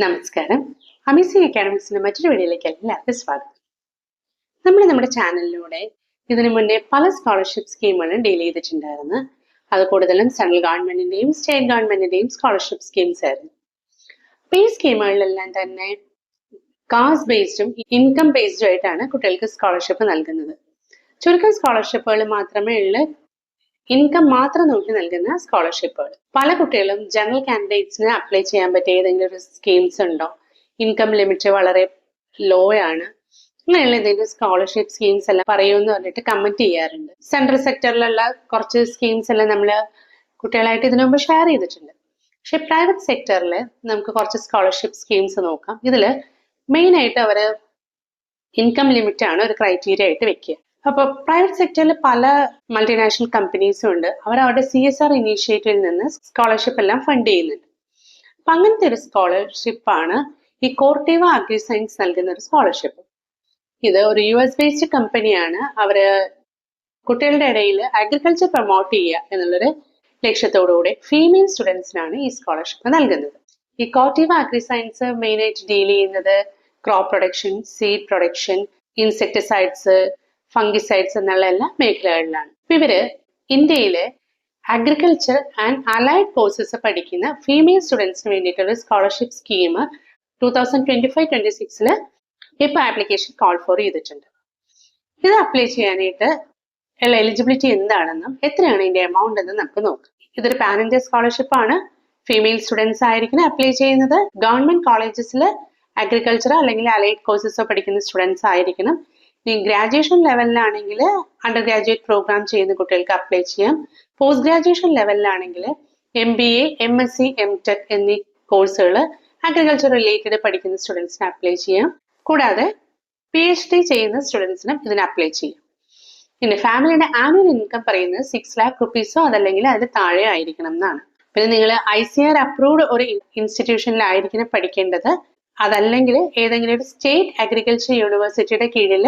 നമസ്കാരം. അമേസിംഗ് അക്കാഡമിക്സിന്റെ മറ്റൊരു വീഡിയോയിലേക്ക് എല്ലാവർക്കും സ്വാഗതം. നമ്മൾ നമ്മുടെ ചാനലിലൂടെ ഇതിനു മുന്നേ പല സ്കോളർഷിപ്പ് സ്കീമുകളും ഡീൽ ചെയ്തിട്ടുണ്ടായിരുന്നു. അത് കൂടുതലും സെൻട്രൽ ഗവൺമെന്റിന്റെയും സ്റ്റേറ്റ് ഗവൺമെന്റിന്റെയും സ്കോളർഷിപ്പ് സ്കീംസ് ആയിരുന്നു. ഈ സ്കീമുകളിലെല്ലാം തന്നെ കാസ്റ്റ് ബേസ്ഡും ഇൻകം ബേസ്ഡും ആയിട്ടാണ് കുട്ടികൾക്ക് സ്കോളർഷിപ്പ് നൽകുന്നത്. ചുരുക്കം സ്കോളർഷിപ്പുകൾ മാത്രമേ ഉള്ളൂ ഇൻകം മാത്രം നോക്കി നൽകുന്ന സ്കോളർഷിപ്പുകൾ. പല കുട്ടികളും ജനറൽ കാൻഡിഡേറ്റ്സിന് അപ്ലൈ ചെയ്യാൻ പറ്റിയ ഏതെങ്കിലും ഒരു സ്കീംസ് ഉണ്ടോ, ഇൻകം ലിമിറ്റ് വളരെ ലോ ആണ്, അങ്ങനെയുള്ള എന്തെങ്കിലും സ്കോളർഷിപ്പ് സ്കീംസ് എല്ലാം പറയുമെന്ന് പറഞ്ഞിട്ട് കമന്റ് ചെയ്യാറുണ്ട്. സെൻട്രൽ സെക്ടറിലുള്ള കുറച്ച് സ്കീംസ് എല്ലാം നമ്മൾ കുട്ടികളായിട്ട് ഇതിനു മുമ്പ് ഷെയർ ചെയ്തിട്ടുണ്ട്. പക്ഷെ പ്രൈവറ്റ് സെക്ടറിൽ നമുക്ക് കുറച്ച് സ്കോളർഷിപ്പ് സ്കീംസ് നോക്കാം. ഇതിൽ മെയിൻ ആയിട്ട് അവര് ഇൻകം ലിമിറ്റ് ആണ് ഒരു ക്രൈറ്റീരിയ ആയിട്ട് വെക്കുക. അപ്പൊ പ്രൈവറ്റ് സെക്ടറിൽ പല മൾട്ടിനാഷണൽ കമ്പനീസും ഉണ്ട്. അവർ അവരുടെ CSR ഇനീഷ്യേറ്റീവിൽ നിന്ന് സ്കോളർഷിപ്പ് എല്ലാം ഫണ്ട് ചെയ്യുന്നുണ്ട്. അപ്പൊ അങ്ങനത്തെ ഒരു സ്കോളർഷിപ്പാണ് ഈ കോർട്ടീവ അഗ്രി സയൻസ് നൽകുന്ന ഒരു സ്കോളർഷിപ്പ്. ഇത് ഒരു US ബേസ്ഡ് കമ്പനിയാണ്. അവര് കുട്ടികളുടെ ഇടയിൽ അഗ്രികൾച്ചർ പ്രൊമോട്ട് ചെയ്യുക എന്നുള്ളൊരു ലക്ഷ്യത്തോടുകൂടി ഫീമെയിൽ സ്റ്റുഡൻസിനാണ് ഈ സ്കോളർഷിപ്പ് നൽകുന്നത്. ഈ കോർട്ടീവ അഗ്രി സയൻസ് മെയിൻ ആയിട്ട് ഡീൽ ചെയ്യുന്നത് crop production, seed production, insecticides, fungicides എന്നുള്ള എല്ലാ മേഖലകളിലാണ്. ഇവര് ഇന്ത്യയിലെ അഗ്രികൾച്ചർ ആൻഡ് അലൈഡ് കോഴ്സസ് പഠിക്കുന്ന ഫീമെയിൽ സ്റ്റുഡൻസിന് വേണ്ടിയിട്ടുള്ള സ്കോളർഷിപ്പ് സ്കീം 2025-26 ഇപ്പൊ ആപ്ലിക്കേഷൻ കോൾ ഫോർ ചെയ്തിട്ടുണ്ട്. ഇത് അപ്ലൈ ചെയ്യാനായിട്ട് ഉള്ള എലിജിബിലിറ്റി എന്താണെന്നും എത്രയാണ് ഇതിന്റെ എമൗണ്ട് എന്ന് നമുക്ക് നോക്കാം. ഇതൊരു പാൻ ഇന്ത്യ സ്കോളർഷിപ്പ് ആണ്. ഫീമെയിൽ സ്റ്റുഡൻസ് ആയിരിക്കണം അപ്ലൈ ചെയ്യുന്നത്. ഗവൺമെന്റ് കോളേജസിൽ അഗ്രികൾച്ചർ അല്ലെങ്കിൽ അലൈഡ് കോഴ്സസോ പഠിക്കുന്ന സ്റ്റുഡൻസ് ആയിരിക്കണം. ഗ്രാജുവേഷൻ ലെവലിലാണെങ്കിൽ അണ്ടർ ഗ്രാജുവേറ്റ് പ്രോഗ്രാം ചെയ്യുന്ന കുട്ടികൾക്ക് അപ്ലൈ ചെയ്യാം. പോസ്റ്റ് ഗ്രാജുവേഷൻ ലെവലിലാണെങ്കിൽ MBA, MSc, MTech എന്നീ കോഴ്സുകൾ അഗ്രികൾച്ചർ റിലേറ്റഡ് പഠിക്കുന്ന സ്റ്റുഡൻസിന് അപ്ലൈ ചെയ്യാം. കൂടാതെ PhD ചെയ്യുന്ന സ്റ്റുഡൻസിനും ഇതിന് അപ്ലൈ ചെയ്യാം. പിന്നെ ഫാമിലിയുടെ ആനുവൽ ഇൻകം പറയുന്നത് 6 lakh rupeesോ അതല്ലെങ്കിൽ അതിന് താഴെ ആയിരിക്കണം എന്നാണ്. പിന്നെ നിങ്ങൾ ICAR അപ്രൂവ്ഡ് ഒരു ഇൻസ്റ്റിറ്റ്യൂഷനിലായിരിക്കണം പഠിക്കേണ്ടത്. അതല്ലെങ്കിൽ ഏതെങ്കിലും ഒരു സ്റ്റേറ്റ് അഗ്രികൾച്ചർ യൂണിവേഴ്സിറ്റിയുടെ കീഴിൽ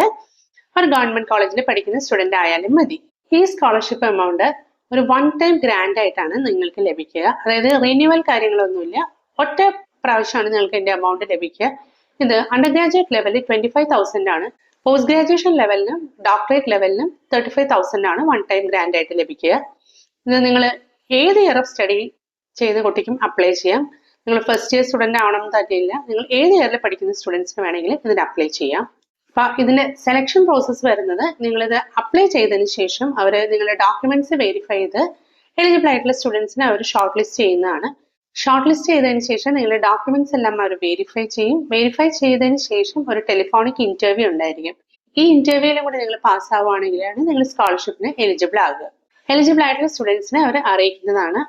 ഒരു ഗവൺമെന്റ് കോളേജിൽ പഠിക്കുന്ന സ്റ്റുഡന്റ് ആയാലും മതി. ഈ സ്കോളർഷിപ്പ് എമൗണ്ട് ഒരു വൺ ടൈം ഗ്രാൻഡ് ആയിട്ടാണ് നിങ്ങൾക്ക് ലഭിക്കുക. അതായത് റിന്യൂവൽ കാര്യങ്ങളൊന്നുമില്ല, ഒറ്റ പ്രാവശ്യമാണ് നിങ്ങൾക്ക് ഇതിന്റെ എമൗണ്ട് ലഭിക്കുക. ഇത് അണ്ടർ ഗ്രാജുവേറ്റ് ലെവലിൽ 25,000 ആണ്. പോസ്റ്റ് ഗ്രാജുവേഷൻ ലെവലിനും ഡോക്ടറേറ്റ് ലെവലിനും 35,000 ആണ് വൺ ടൈം ഗ്രാൻഡ് ആയിട്ട് ലഭിക്കുക. ഇത് നിങ്ങൾ ഏത് ഇയർ ഓഫ് സ്റ്റഡി ചെയ്ത കുട്ടിക്കും അപ്ലൈ ചെയ്യാം. നിങ്ങൾ ഫസ്റ്റ് ഇയർ സ്റ്റുഡന്റ് ആവണം തന്നെയില്ല, നിങ്ങൾ ഏത് ഇയറിൽ പഠിക്കുന്ന സ്റ്റുഡൻസിന് വേണമെങ്കിലും ഇതിന് അപ്ലൈ ചെയ്യാം. അപ്പൊ ഇതിന്റെ സെലക്ഷൻ പ്രോസസ്സ് വരുന്നത് നിങ്ങളിത് അപ്ലൈ ചെയ്തതിന് ശേഷം അവർ നിങ്ങളുടെ ഡോക്യുമെന്റ്സ് വെരിഫൈ ചെയ്ത് എലിജിബിൾ ആയിട്ടുള്ള സ്റ്റുഡൻസിനെ അവർ ഷോർട്ട് ലിസ്റ്റ് ചെയ്യുന്നതാണ്. ഷോർട്ട് ലിസ്റ്റ് ചെയ്തതിന് ശേഷം നിങ്ങളുടെ ഡോക്യുമെന്റ്സ് എല്ലാം അവർ വെരിഫൈ ചെയ്യും. വെരിഫൈ ചെയ്തതിന് ശേഷം ഒരു ടെലിഫോണിക് ഇന്റർവ്യൂ ഉണ്ടായിരിക്കും. ഈ ഇന്റർവ്യൂവിലും കൂടി നിങ്ങൾ പാസ് ആവുകയാണെങ്കിലാണ് നിങ്ങൾ സ്കോളർഷിപ്പിന് എലിജിബിൾ ആകുക. എലിജിബിൾ ആയിട്ടുള്ള സ്റ്റുഡൻസിനെ അവർ അറിയിക്കുന്നതാണ്.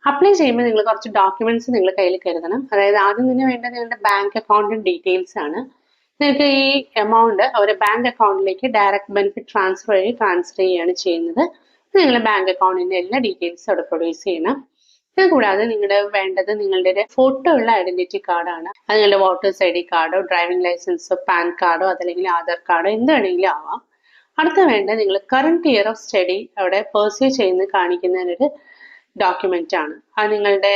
അപ്ലൈ ചെയ്യുമ്പോൾ നിങ്ങൾ കുറച്ച് ഡോക്യുമെന്റ്സ് നിങ്ങൾ കയ്യിൽ കരുതണം. അതായത് ആദ്യം തന്നെ വേണ്ടത് നിങ്ങളുടെ ബാങ്ക് അക്കൗണ്ടിന്റെ ഡീറ്റെയിൽസ് ആണ്. നിങ്ങൾക്ക് ഈ എമൗണ്ട് അവരുടെ ബാങ്ക് അക്കൗണ്ടിലേക്ക് ഡയറക്റ്റ് ബെനിഫിറ്റ് ട്രാൻസ്ഫർ വഴി ട്രാൻസ്ഫർ ചെയ്യുകയാണ് ചെയ്യുന്നത്. നിങ്ങളുടെ ബാങ്ക് അക്കൗണ്ടിന്റെ എല്ലാ ഡീറ്റെയിൽസും അവിടെ പ്രൊഡ്യൂസ് ചെയ്യണം. ഇത് കൂടാതെ നിങ്ങളുടെ വേണ്ടത് നിങ്ങളുടെ ഫോട്ടോ ഉള്ള ഐഡന്റിറ്റി കാർഡാണ്. അത് നിങ്ങളുടെ വോട്ടേഴ്സ് ID കാർഡോ ഡ്രൈവിംഗ് ലൈസൻസോ പാൻ കാർഡോ അതല്ലെങ്കിൽ ആധാർ കാർഡോ എന്ത് വേണമെങ്കിലും ആവാം. അടുത്ത വേണ്ടത് നിങ്ങൾ കറന്റ് ഇയർ ഓഫ് സ്റ്റഡി അവിടെ പെർസ്യൂ ചെയ്യുന്നത് കാണിക്കുന്നതിനൊരു ഡോക്യുമെന്റ് ആണ്. അത് നിങ്ങളുടെ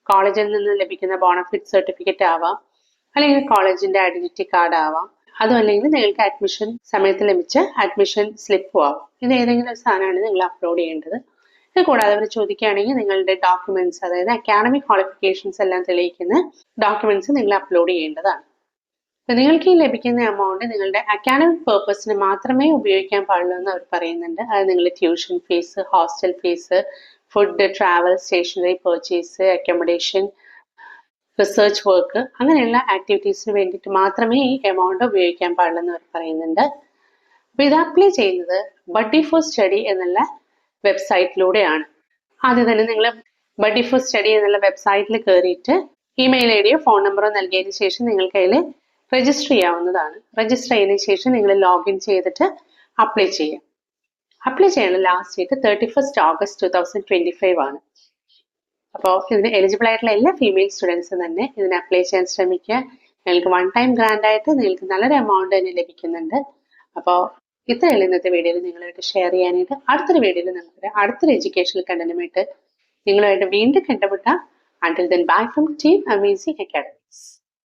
കോളേജിൽ നിന്ന് ലഭിക്കുന്ന ബോണഫിറ്റ് സർട്ടിഫിക്കറ്റ് ആവാം, അല്ലെങ്കിൽ കോളേജിന്റെ ഐഡന്റിറ്റി കാർഡ് ആവാം, അതും അല്ലെങ്കിൽ നിങ്ങൾക്ക് അഡ്മിഷൻ സമയത്ത് ലഭിച്ച അഡ്മിഷൻ സ്ലിപ്പും ആവാം. ഇത് ഏതെങ്കിലും ഒരു സാധനമാണ് നിങ്ങൾ അപ്ലോഡ് ചെയ്യേണ്ടത്. ഇത് കൂടാതെ അവർ ചോദിക്കുകയാണെങ്കിൽ നിങ്ങളുടെ ഡോക്യുമെന്റ്സ്, അതായത് അക്കാഡമിക് ക്വാളിഫിക്കേഷൻസ് എല്ലാം തെളിയിക്കുന്ന ഡോക്യുമെന്റ്സ് നിങ്ങൾ അപ്ലോഡ് ചെയ്യേണ്ടതാണ്. നിങ്ങൾക്ക് ഈ ലഭിക്കുന്ന എമൗണ്ട് നിങ്ങളുടെ അക്കാഡമിക് പേർപ്പസിന് മാത്രമേ ഉപയോഗിക്കാൻ പാടുള്ളൂ എന്ന് അവർ പറയുന്നുണ്ട്. അത് നിങ്ങളുടെ tuition fees, hostel fees, food, travel, stationery purchase, accommodation, research work, അങ്ങനെയുള്ള ആക്ടിവിറ്റീസിന് വേണ്ടിയിട്ട് മാത്രമേ ഈ എമൗണ്ട് ഉപയോഗിക്കാൻ പാടുള്ളൂ എന്ന് അവർ പറയുന്നുണ്ട്. അപ്പൊ ഇത് അപ്ലൈ ചെയ്യുന്നത് ബഡ്ഡി ഫോർ സ്റ്റഡി എന്നുള്ള വെബ്സൈറ്റിലൂടെയാണ്. ആദ്യം തന്നെ നിങ്ങൾ ബഡ്ഡി ഫോർ സ്റ്റഡി എന്നുള്ള വെബ്സൈറ്റിൽ കയറിയിട്ട് ഇമെയിൽ ID യോ ഫോൺ നമ്പറോ നൽകിയതിനു ശേഷം നിങ്ങൾക്ക് അതിൽ രജിസ്റ്റർ ചെയ്യാവുന്നതാണ്. രജിസ്റ്റർ ചെയ്തതിനു ശേഷം നിങ്ങൾ ലോഗിൻ ചെയ്തിട്ട് അപ്ലൈ ചെയ്യാം. അപ്ലൈ ചെയ്യാനുള്ള ലാസ്റ്റ് ഡേറ്റ് 31 August 2025 ആണ്. അപ്പോൾ ഇതിന് എലിജിബിൾ ആയിട്ടുള്ള എല്ലാ ഫീമെയിൽ സ്റ്റുഡൻസും തന്നെ ഇതിന് അപ്ലൈ ചെയ്യാൻ ശ്രമിക്കുക. നിങ്ങൾക്ക് വൺ ടൈം ഗ്രാൻഡ് ആയിട്ട് നിങ്ങൾക്ക് നല്ലൊരു എമൗണ്ട് തന്നെ ലഭിക്കുന്നുണ്ട്. അപ്പോൾ ഇത്രയുള്ള ഇന്നത്തെ വീഡിയോയിൽ നിങ്ങളായിട്ട് ഷെയർ ചെയ്യാനായിട്ട് അടുത്തൊരു വീഡിയോയിൽ നമുക്ക് അടുത്തൊരു എഡ്യൂക്കേഷണൽ കണ്ടന്റുമായിട്ട് നിങ്ങളുമായിട്ട് വീണ്ടും കണ്ടുമുട്ടാം. Until then, bye from Team Amazing Academics.